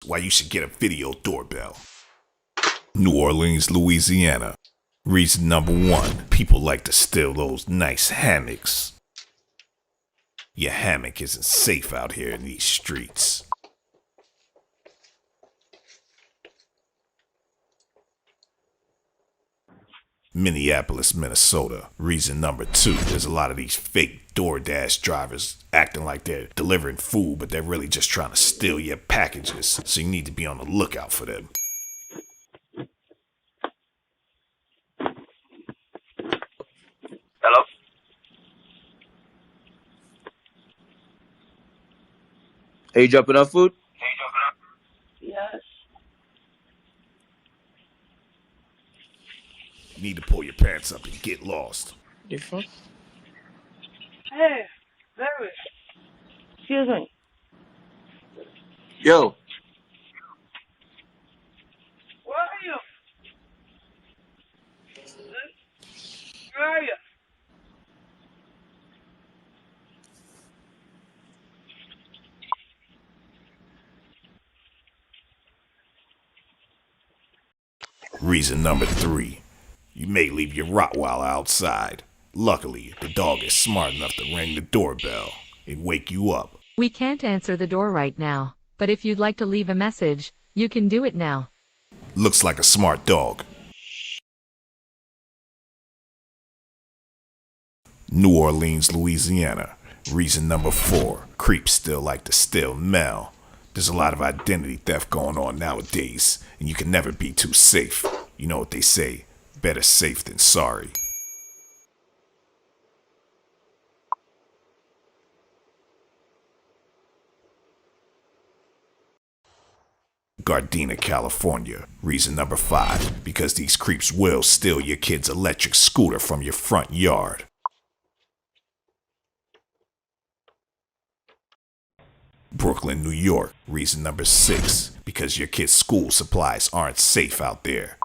why you should get a video doorbell. New Orleans, Louisiana. Reason number 1, people like to steal those nice hammocks. Your hammock isn't safe out here in these streets. Minneapolis, Minnesota. Reason number 2, there's a lot of these fake DoorDash drivers acting like they're delivering food, but they're really just trying to steal your packages, so you need to be on the lookout for them. Hello? Are you dropping off food? Yes. You need to pull your pants up and get lost. The fuck? Hey, Barry. Excuse me. Yo. Where are you? Where are you? Reason number 3, you may leave your Rottweiler outside. Luckily, the dog is smart enough to ring the doorbell and wake you up. We can't answer the door right now, but if you'd like to leave a message, you can do it now. Looks like a smart dog. New Orleans, Louisiana. Reason number 4, creeps still like to steal mail. There's a lot of identity theft going on nowadays, and you can never be too safe. You know what they say, better safe than sorry. Gardena, California. Reason number 5, because these creeps will steal your kid's electric scooter from your front yard. Brooklyn, New York. Reason number 6, because your kid's school supplies aren't safe out there.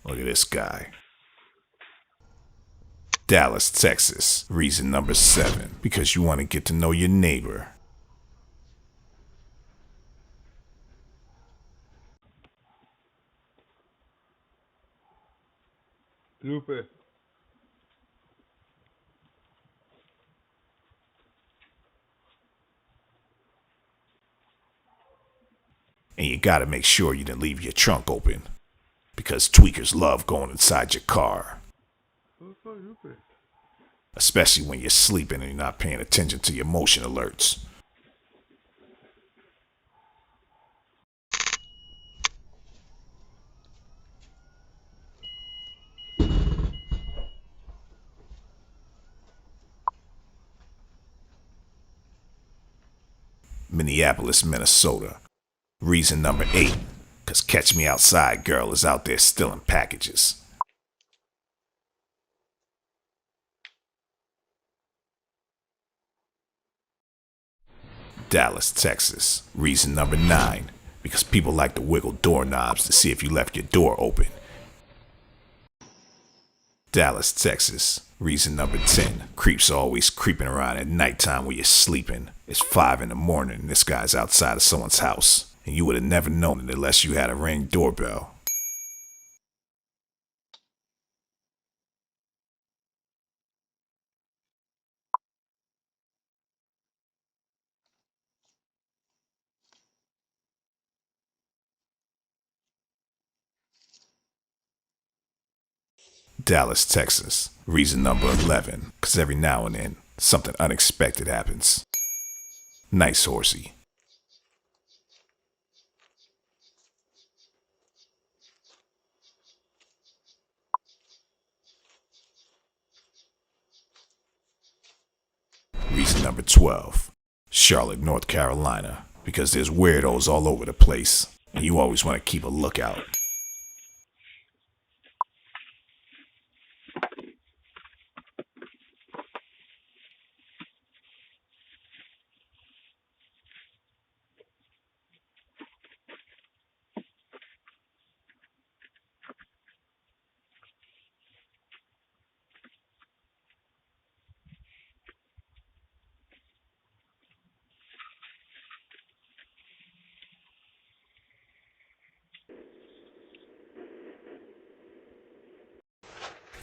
Look at this guy. Dallas, Texas. Reason number 7, because you want to get to know your neighbor. Lupe. And you gotta make sure you didn't leave your trunk open, because tweakers love going inside your car. Especially when you're sleeping and you're not paying attention to your motion alerts. Minneapolis, Minnesota. Reason number 8, because Catch Me Outside girl is out there stealing packages. Dallas, Texas. Reason number 9, because people like to wiggle doorknobs to see if you left your door open. Dallas, Texas. Reason number 10, creeps are always creeping around at nighttime when you're sleeping. It's 5 in the morning and this guy's outside of someone's house, and you would have never known it unless you had a Ring doorbell. Dallas, Texas. Reason number 11, because every now and then, something unexpected happens. Nice horsey. Reason number 12, Charlotte, North Carolina, because there's weirdos all over the place, and you always want to keep a lookout.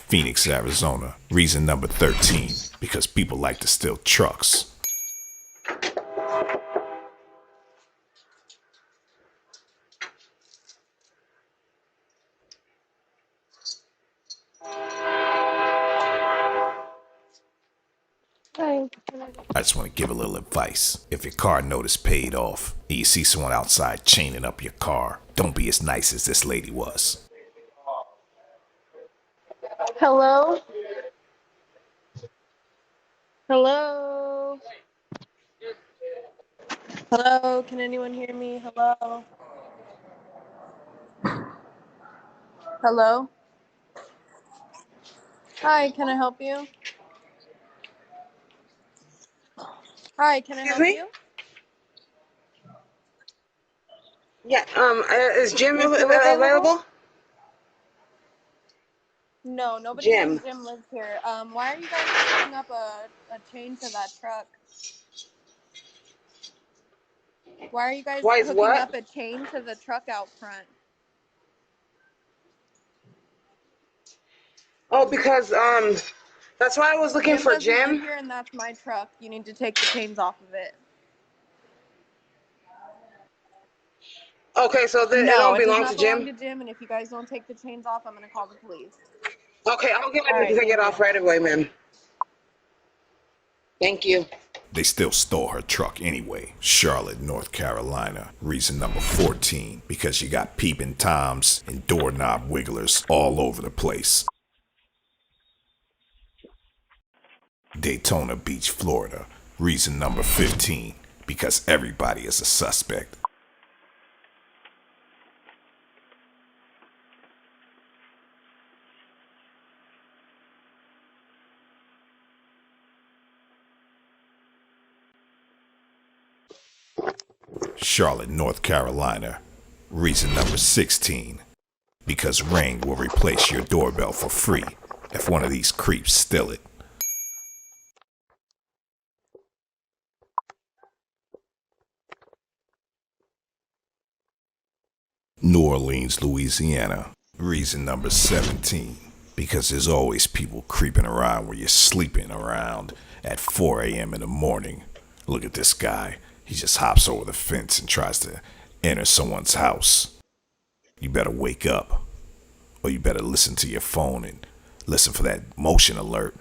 Phoenix, Arizona. Reason number 13, because people like to steal trucks. Hi. I just want to give a little advice. If your car note is paid off and you see someone outside chaining up your car, don't be as nice as this lady was. Hello? Hello? Hello? Can anyone hear me? Hello? Hello? Hi, can I help you? Hi, can I Excuse help me? you? Yeah, is Jim Is Jim available? available? No, nobody Jim. named Jim lives here. Why are you guys hooking up a chain to that truck? Why are you guys Why is hooking what? up a chain to the truck out front? Oh, because, that's why I was looking Jim for doesn't live Jim. here and that's my truck. You need to take the chains off of it. Okay, so it No, don't it does belong not to belong Jim? to Jim, and if you guys don't take the chains off, I'm going to call the police. Okay, I'll get All ready right, to take it thank you. off right away, ma'am. Thank you. They still stole her truck anyway. Charlotte, North Carolina. Reason number 14, because you got peeping toms and doorknob wigglers all over the place. Daytona Beach, Florida. Reason number 15, because everybody is a suspect. Charlotte, North Carolina. Reason number 16, because Ring will replace your doorbell for free if one of these creeps steal it. New Orleans, Louisiana. Reason number 17, because there's always people creeping around where you're sleeping around at 4 a.m. in the morning. Look at this guy. He just hops over the fence and tries to enter someone's house. You better wake up, or you better listen to your phone and listen for that motion alert.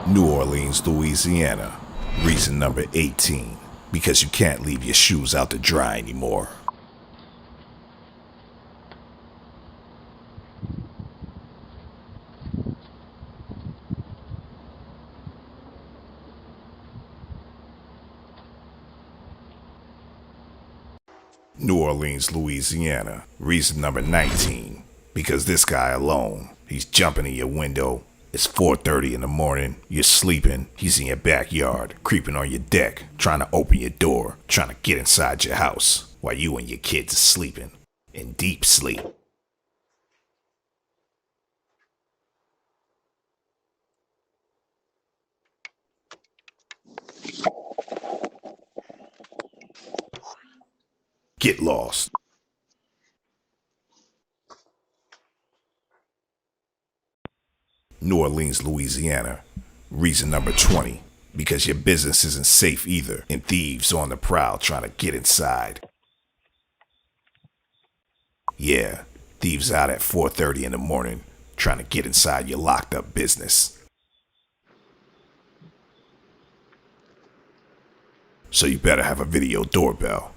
New Orleans, Louisiana. Reason number 18, because you can't leave your shoes out to dry anymore. New Orleans, Louisiana. Reason number 19, because this guy alone, he's jumping in your window. It's 4:30 in the morning, you're sleeping, he's in your backyard, creeping on your deck, trying to open your door, trying to get inside your house, while you and your kids are sleeping, in deep sleep. Get lost. New Orleans, Louisiana. Reason number 20, because your business isn't safe either, and thieves on the prowl trying to get inside. Yeah, thieves out at 4:30 in the morning trying to get inside your locked up business. So you better have a video doorbell.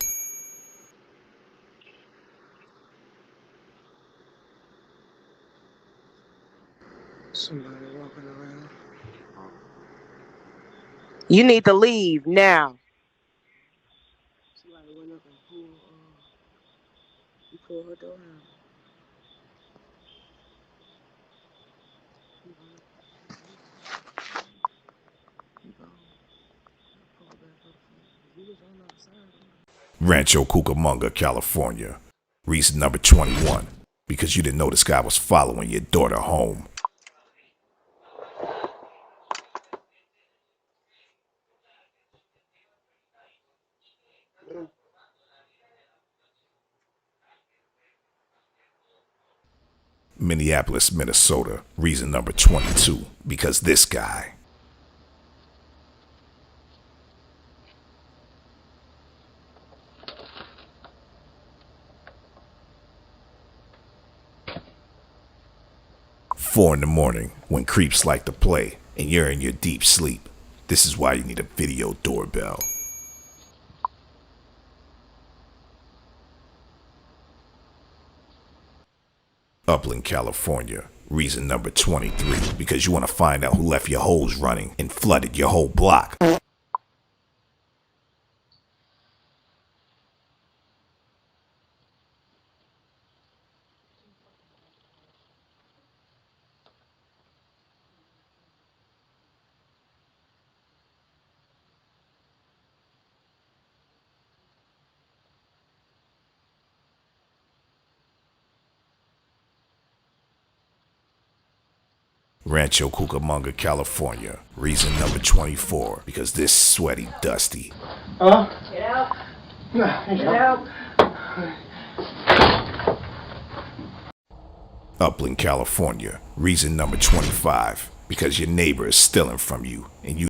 Somebody walking around. You need to leave now. Somebody went up and pulled her door out. Rancho Cucamonga, California. Reason number 21, because you didn't know this guy was following your daughter home. Minneapolis, Minnesota. Reason number 22, because this guy. Four in the morning, when creeps like to play and you're in your deep sleep. This is why you need a video doorbell. Upland, California. Reason number 23, because you want to find out who left your hose running and flooded your whole block. Rancho Cucamonga, California. Reason number 24, because this sweaty Dusty. Get out. Get out. Upland, California. Reason number 25, because your neighbor is stealing from you and you